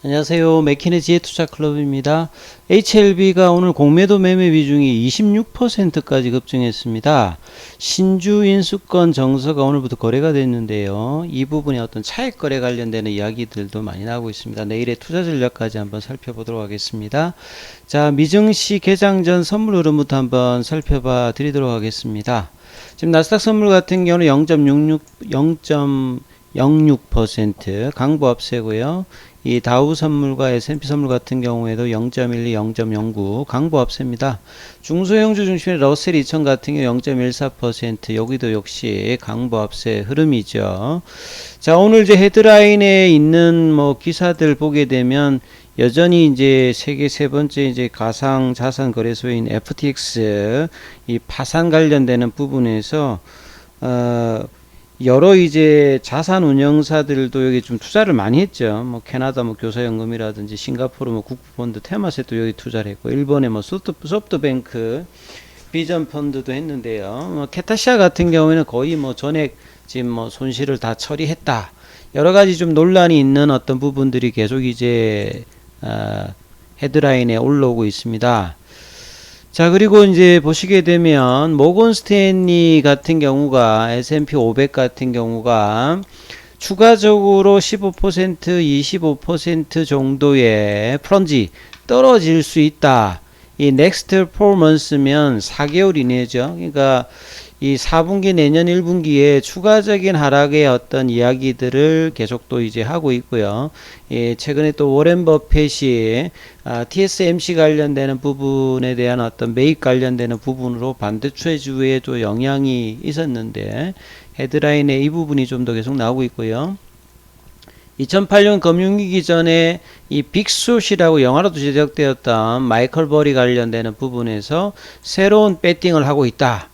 안녕하세요. 맥키네지의 투자클럽입니다. HLB가 오늘 공매도 매매 비중이 26%까지 급증했습니다. 신주 인수권 정서가 오늘부터 거래가 됐는데요. 이 부분에 어떤 차익 거래 관련되는 이야기들도 많이 나오고 있습니다. 내일의 투자 전략까지 한번 살펴보도록 하겠습니다. 자, 미증시 개장 전 선물 흐름부터 한번 살펴봐 드리도록 하겠습니다. 지금 나스닥 선물 같은 경우는 0.06% 강보 앞세고요. 이 다우 선물과 S&P 선물 같은 경우에도 0.12, 0.09 강보 앞세입니다. 중소형주 중심의 러셀 2000 같은 경우 0.14% 여기도 역시 강보 앞세 흐름이죠. 자, 오늘 이제 헤드라인에 있는 뭐 기사들 보게 되면 여전히 이제 세계 세 번째 이제 가상 자산 거래소인 FTX 이 파산 관련되는 부분에서 여러 이제 자산 운영사들도 여기 좀 투자를 많이 했죠. 뭐 캐나다 뭐 교사연금이라든지 싱가포르 뭐 국부펀드 테마셋도 여기 투자를 했고, 일본의 뭐 소프트뱅크 비전 펀드도 했는데요. 뭐 캐타시아 같은 경우에는 거의 뭐 전액 지금 뭐 손실을 다 처리했다. 여러 가지 좀 논란이 있는 어떤 부분들이 계속 이제 헤드라인에 올라오고 있습니다. 자, 그리고 이제 보시게 되면 모건 스탠리 같은 경우가 S&P 500 같은 경우가 추가적으로 15% 25% 정도의 플런지 떨어질 수 있다. 이 넥스트 퍼포먼스면 4개월 이내죠. 그러니까 이 4분기 내년 1분기에 추가적인 하락의 어떤 이야기들을 계속 또 이제 하고 있고요. 예, 최근에 또 워렌 버핏이 TSMC 관련되는 부분에 대한 어떤 매입 관련되는 부분으로 반도체주에도 영향이 있었는데 헤드라인에 이 부분이 좀 더 계속 나오고 있고요. 2008년 금융위기 전에 이 빅숏이라고 영화로도 제작되었던 마이클 버리 관련되는 부분에서 새로운 배팅을 하고 있다.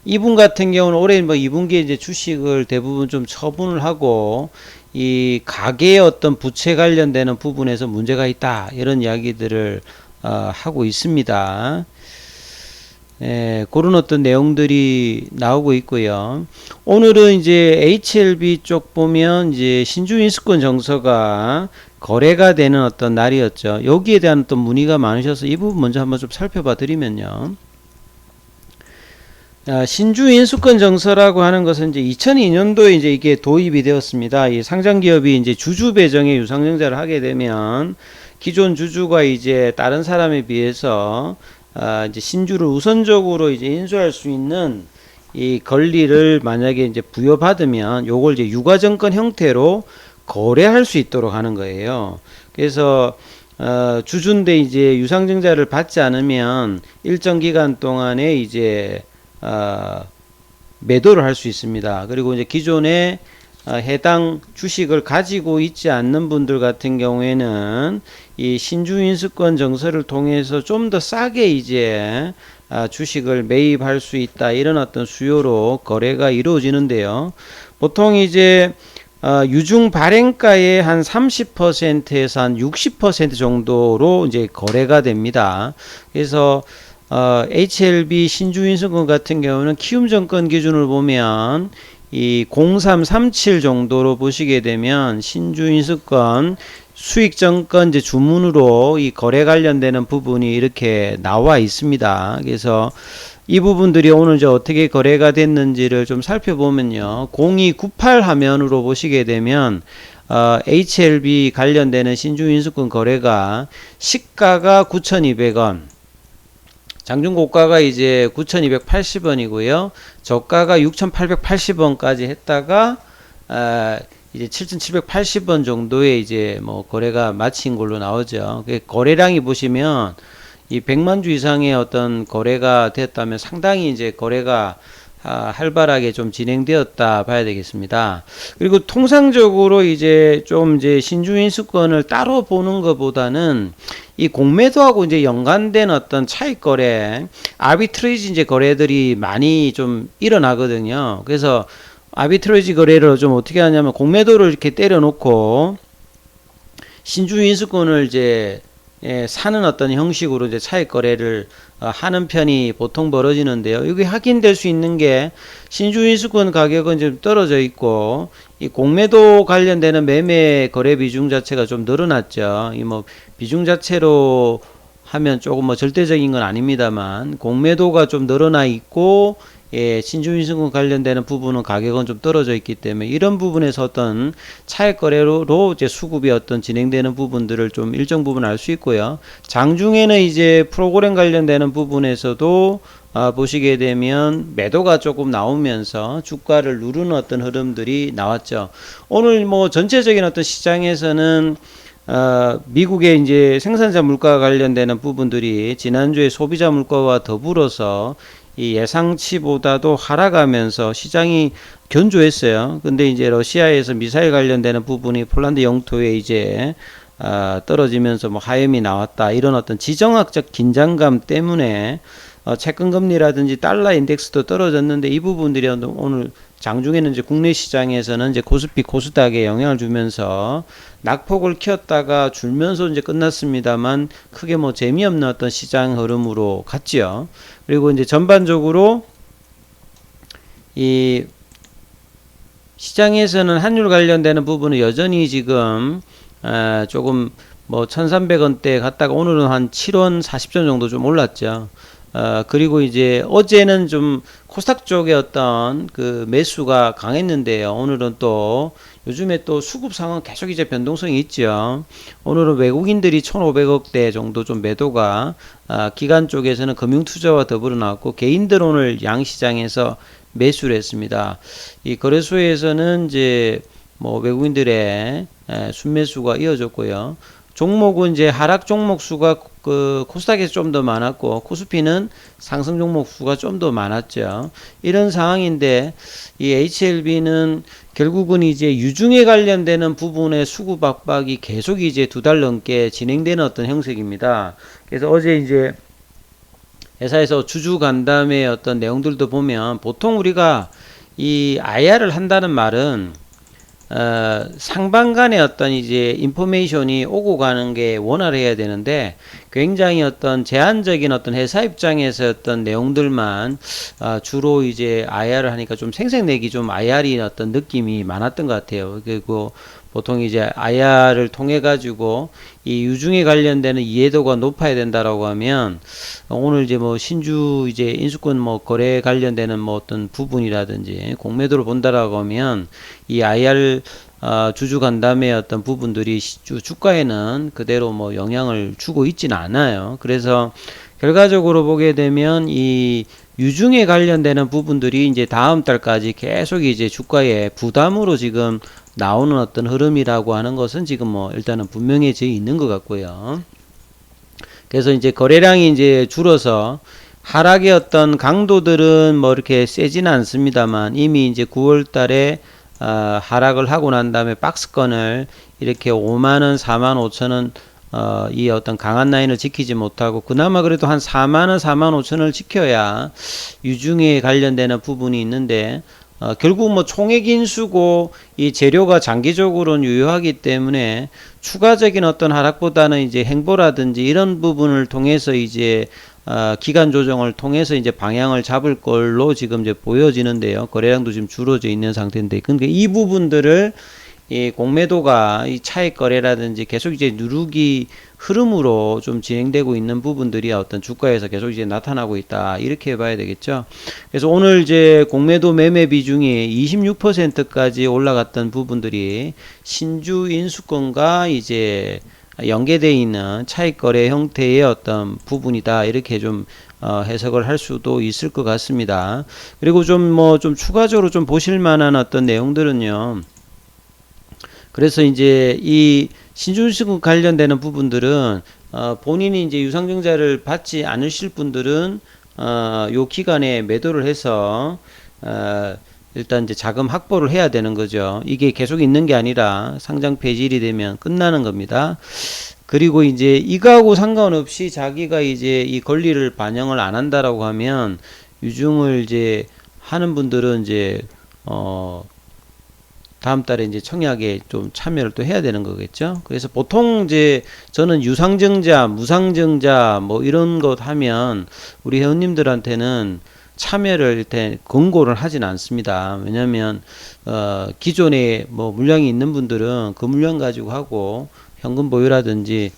이분 같은 경우는 올해 뭐 2분기에 이제 주식을 대부분 좀 처분을 하고 이 가계의 어떤 부채 관련되는 부분에서 문제가 있다. 이런 이야기들을 하고 있습니다. 예, 그런 어떤 내용들이 나오고 있고요. 오늘은 이제 HLB 쪽 보면 이제 신주 인수권 정서가 거래가 되는 어떤 날이었죠. 여기에 대한 어떤 문의가 많으셔서 이 부분 먼저 한번 좀 살펴봐 드리면요. 신주 인수권 정서라고 하는 것은 이제 2002년도에 이제 이게 도입이 되었습니다. 이 상장 기업이 이제 주주 배정에 유상증자를 하게 되면 기존 주주가 이제 다른 사람에 비해서 이제 신주를 우선적으로 이제 인수할 수 있는 이 권리를 만약에 이제 부여받으면 요걸 이제 유가증권 형태로 거래할 수 있도록 하는 거예요. 그래서 주주인데 이제 유상증자를 받지 않으면 일정 기간 동안에 이제 매도를 할 수 있습니다. 그리고 이제 기존에 해당 주식을 가지고 있지 않는 분들 같은 경우에는 이 신주인수권 정서를 통해서 좀 더 싸게 이제 주식을 매입할 수 있다. 이런 어떤 수요로 거래가 이루어지는데요. 보통 이제 유중 발행가의 한 30%에서 한 60% 정도로 이제 거래가 됩니다. 그래서 HLB 신주인수권 같은 경우는 키움증권 기준으로 보면 이 0337 정도로 보시게 되면 신주인수권 수익증권 이제 주문으로 이 거래 관련되는 부분이 이렇게 나와 있습니다. 그래서 이 부분들이 오늘 이제 어떻게 거래가 됐는지를 좀 살펴보면요. 0298 화면으로 보시게 되면 HLB 관련되는 신주인수권 거래가 시가가 9,200원, 장중고가가 이제 9,280원이고요. 저가가 6,880원까지 했다가 이제 7,780원 정도의 이제 뭐 거래가 마친 걸로 나오죠. 거래량이 보시면 이 100만 주 이상의 어떤 거래가 됐다면 상당히 이제 거래가 활발하게 좀 진행되었다 봐야 되겠습니다. 그리고 통상적으로 이제 좀 이제 신주인수권을 따로 보는 것보다는 이 공매도하고 이제 연관된 어떤 차익 거래, 아비트레이지 이제 거래들이 많이 좀 일어나거든요. 그래서 아비트레이지 거래를 좀 어떻게 하냐면 공매도를 이렇게 때려놓고 신주인수권을 이제 사는 어떤 형식으로 이제 차익 거래를 하는 편이 보통 벌어지는데요. 여기 확인될 수 있는 게 신주인수권 가격은 좀 떨어져 있고 이 공매도 관련되는 매매 거래 비중 자체가 좀 늘어났죠. 이 뭐 비중 자체로 하면 조금 뭐 절대적인 건 아닙니다만 공매도가 좀 늘어나 있고 예, 신주인수권 관련되는 부분은 가격은 좀 떨어져 있기 때문에 이런 부분에서 어떤 차익 거래로 이제 수급이 어떤 진행되는 부분들을 좀 일정 부분 알 수 있고요. 장중에는 이제 프로그램 관련되는 부분에서도 보시게 되면 매도가 조금 나오면서 주가를 누르는 어떤 흐름들이 나왔죠. 오늘 뭐 전체적인 어떤 시장에서는 미국의 이제 생산자 물가 관련되는 부분들이 지난주에 소비자 물가와 더불어서 이 예상치보다도 하락하면서 시장이 견조했어요. 근데 이제 러시아에서 미사일 관련되는 부분이 폴란드 영토에 이제 떨어지면서 뭐 하염이 나왔다. 이런 어떤 지정학적 긴장감 때문에 채권금리라든지 달러 인덱스도 떨어졌는데 이 부분들이 오늘 장중에는 이제 국내 시장에서는 이제 코스피 코스닥에 영향을 주면서 낙폭을 키웠다가 줄면서 이제 끝났습니다만 크게 뭐 재미없는 어떤 시장 흐름으로 갔지요. 그리고 이제 전반적으로 이 시장에서는 환율 관련되는 부분은 여전히 지금 조금 뭐 1300원대 갔다가 오늘은 한 7원 40전 정도 좀 올랐죠. 그리고 이제 어제는 좀 코스닥 쪽에 어떤 그 매수가 강했는데요. 오늘은 또 요즘에 또 수급 상황 계속 이제 변동성이 있죠. 오늘은 외국인들이 1,500억대 정도 좀 매도가 기관 쪽에서는 금융투자와 더불어 나왔고 개인들 오늘 양시장에서 매수를 했습니다. 이 거래소에서는 이제 뭐 외국인들의 순매수가 이어졌고요. 종목은 이제 하락 종목 수가 그 코스닥에서 좀 더 많았고 코스피는 상승 종목 수가 좀 더 많았죠. 이런 상황인데 이 HLB는 결국은 이제 유중에 관련되는 부분의 수급 압박이 계속 이제 2달 넘게 진행되는 어떤 형식입니다. 그래서 어제 이제 회사에서 주주 간담회 어떤 내용들도 보면 보통 우리가 이 IR을 한다는 말은 상반간의 어떤 이제 인포메이션이 오고 가는 게 원활해야 되는데 굉장히 어떤 제한적인 어떤 회사 입장에서 어떤 내용들만 주로 이제 IR을 하니까 좀 생색내기 좀 IR이 어떤 느낌이 많았던 것 같아요. 그리고 보통 이제 IR을 통해 가지고 이 유중에 관련되는 이해도가 높아야 된다라고 하면 오늘 이제 뭐 신주 이제 인수권 뭐 거래 관련되는 뭐 어떤 부분이라든지 공매도를 본다라고 하면 이 IR 주주 간담회 어떤 부분들이 주가에는 그대로 뭐 영향을 주고 있지는 않아요. 그래서 결과적으로 보게 되면 이 유중에 관련되는 부분들이 이제 다음 달까지 계속 이제 주가에 부담으로 지금 나오는 어떤 흐름이라고 하는 것은 지금 뭐 일단은 분명해져 있는 것 같고요. 그래서 이제 거래량이 이제 줄어서 하락의 어떤 강도들은 뭐 이렇게 세지는 않습니다만 이미 이제 9월 달에 하락을 하고 난 다음에 박스권을 이렇게 5만원, 4만 5천원 이 어떤 강한 라인을 지키지 못하고 그나마 그래도 한 4만원, 4만 5천원을 지켜야 유중에 관련되는 부분이 있는데 결국 뭐 총액 인수고 이 재료가 장기적으로는 유효하기 때문에 추가적인 어떤 하락보다는 이제 행보라든지 이런 부분을 통해서 이제 기간 조정을 통해서 이제 방향을 잡을 걸로 지금 이제 보여지는데요. 거래량도 지금 줄어져 있는 상태인데, 그러니까 이 부분들을 이 공매도가 이 차익 거래라든지 계속 이제 누르기 흐름으로 좀 진행되고 있는 부분들이 어떤 주가에서 계속 이제 나타나고 있다, 이렇게 봐야 되겠죠. 그래서 오늘 이제 공매도 매매 비중이 26%까지 올라갔던 부분들이 신주 인수권과 이제 연계되어 있는 차익 거래 형태의 어떤 부분이다, 이렇게 좀 해석을 할 수도 있을 것 같습니다. 그리고 좀 추가적으로 좀 보실 만한 어떤 내용들은요. 그래서 이제 이 신주인수권 관련되는 부분들은 본인이 이제 유상증자를 받지 않으실 분들은 요 기간에 매도를 해서 일단 이제 자금 확보를 해야 되는 거죠. 이게 계속 있는 게 아니라 상장 폐지일이 되면 끝나는 겁니다. 그리고 이제 이거하고 상관없이 자기가 이제 이 권리를 반영을 안 한다라고 하면 유증을 이제 하는 분들은 이제 다음 달에 이제 청약에 좀 참여를 또 해야 되는 거겠죠. 그래서 보통 이제 저는 유상증자, 무상증자 뭐 이런 것 하면 우리 회원님들한테는 참여를 일단 권고를 하진 않습니다. 왜냐하면 기존에 뭐 물량이 있는 분들은 그 물량 가지고 하고 현금 보유라든지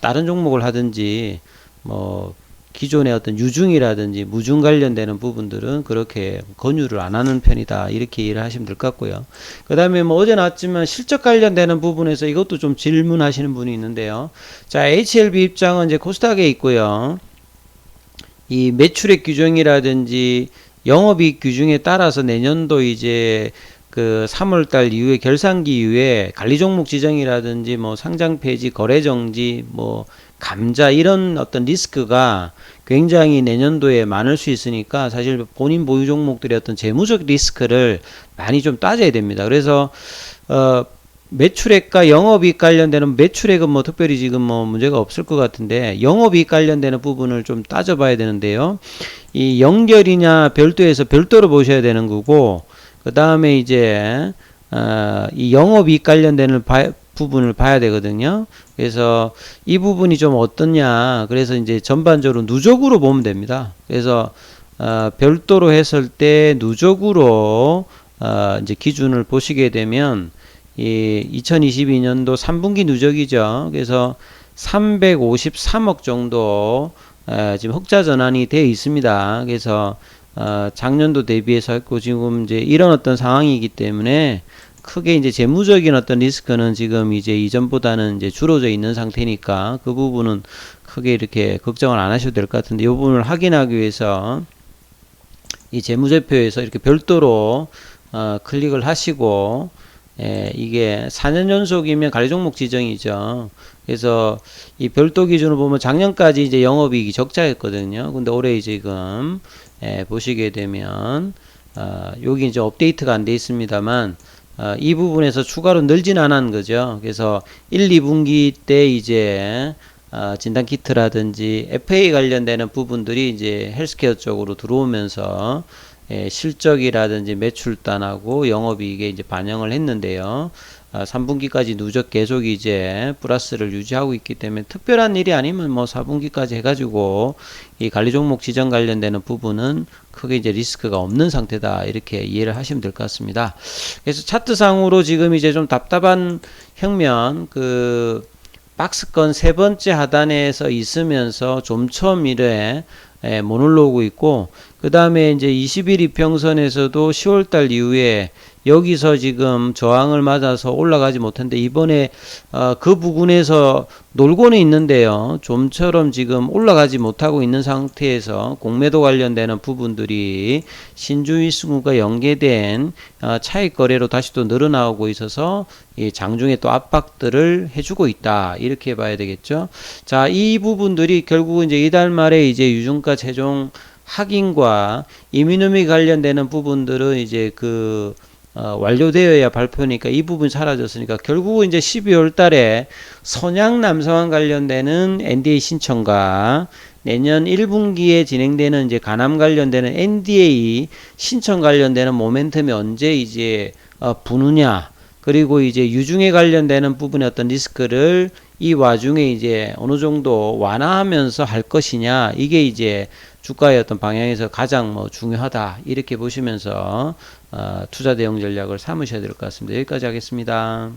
다른 종목을 하든지 뭐 기존의 어떤 유중이라든지 무중 관련되는 부분들은 그렇게 권유를 안 하는 편이다. 이렇게 이해를 하시면 될 것 같고요. 그 다음에 뭐 어제 나왔지만 실적 관련되는 부분에서 이것도 좀 질문하시는 분이 있는데요. 자, HLB 입장은 이제 코스닥에 있고요. 이 매출액 규정이라든지 영업이익 규정에 따라서 내년도 이제 그 3월달 이후에 결산기 이후에 관리 종목 지정이라든지 뭐 상장 폐지, 거래 정지, 뭐 감자 이런 어떤 리스크가 굉장히 내년도에 많을 수 있으니까 사실 본인 보유 종목들의 어떤 재무적 리스크를 많이 좀 따져야 됩니다. 그래서 매출액과 영업이익 관련되는 매출액은 뭐 특별히 지금 뭐 문제가 없을 것 같은데 영업이익 관련되는 부분을 좀 따져봐야 되는데요. 이 연결이냐 별도에서 별도로 보셔야 되는 거고 그 다음에 이제 이 영업이익 관련되는 부분을 봐야 되거든요. 그래서 이 부분이 좀 어떻냐. 그래서 이제 전반적으로 누적으로 보면 됩니다. 그래서 별도로 했을 때 누적으로 이제 기준을 보시게 되면 이 2022년도 3분기 누적이죠. 그래서 353억 정도 지금 흑자 전환이 되어 있습니다. 그래서 작년도 대비해서 했고 지금 이제 이런 어떤 상황이기 때문에 크게 이제 재무적인 어떤 리스크는 지금 이제 이전보다는 이제 줄어져 있는 상태니까 그 부분은 크게 이렇게 걱정을 안 하셔도 될 것 같은데 이 부분을 확인하기 위해서 이 재무제표에서 이렇게 별도로 클릭을 하시고 이게 4년 연속이면 관리 종목 지정이죠. 그래서 이 별도 기준으로 보면 작년까지 이제 영업이익이 적자였거든요. 근데 올해 지금 보시게 되면 여기 이제 업데이트가 안 돼 있습니다만 이 부분에서 추가로 늘진 않은 거죠. 그래서 1, 2분기 때 이제 진단키트라든지 FA 관련되는 부분들이 이제 헬스케어 쪽으로 들어오면서 실적이라든지 매출단하고 영업이익에 이제 반영을 했는데요. 3분기까지 누적 계속 이제 플러스를 유지하고 있기 때문에 특별한 일이 아니면 뭐 4분기까지 해가지고 이 관리 종목 지정 관련되는 부분은 크게 이제 리스크가 없는 상태다. 이렇게 이해를 하시면 될 것 같습니다. 그래서 차트상으로 지금 이제 좀 답답한 형면 그 박스권 세 번째 하단에서 있으면서 좀 처음 이래 못 올라오고 있고 그 다음에 이제 20일 이평선에서도 10월달 이후에 여기서 지금 저항을 맞아서 올라가지 못했는데 이번에 그 부근에서 놀고는 있는데요. 좀처럼 지금 올라가지 못하고 있는 상태에서 공매도 관련되는 부분들이 신주일수가 연계된 차익 거래로 다시 또 늘어나오고 있어서 이 장중에 또 압박들을 해주고 있다. 이렇게 봐야 되겠죠. 자, 이 부분들이 결국은 이제 이달 말에 이제 유중가 최종 확인과 이민음이 관련되는 부분들은 이제 완료되어야 발표니까 이 부분 사라졌으니까 결국은 이제 12월 달에 선양 남성항 관련되는 NDA 신청과 내년 1분기에 진행되는 이제 가남 관련되는 NDA 신청 관련되는 모멘텀이 언제 이제 부느냐 그리고 이제 유중에 관련되는 부분의 어떤 리스크를 이 와중에 이제 어느 정도 완화하면서 할 것이냐 이게 이제 주가의 어떤 방향에서 가장 뭐 중요하다 이렇게 보시면서 투자 대응 전략을 삼으셔야 될 것 같습니다. 여기까지 하겠습니다.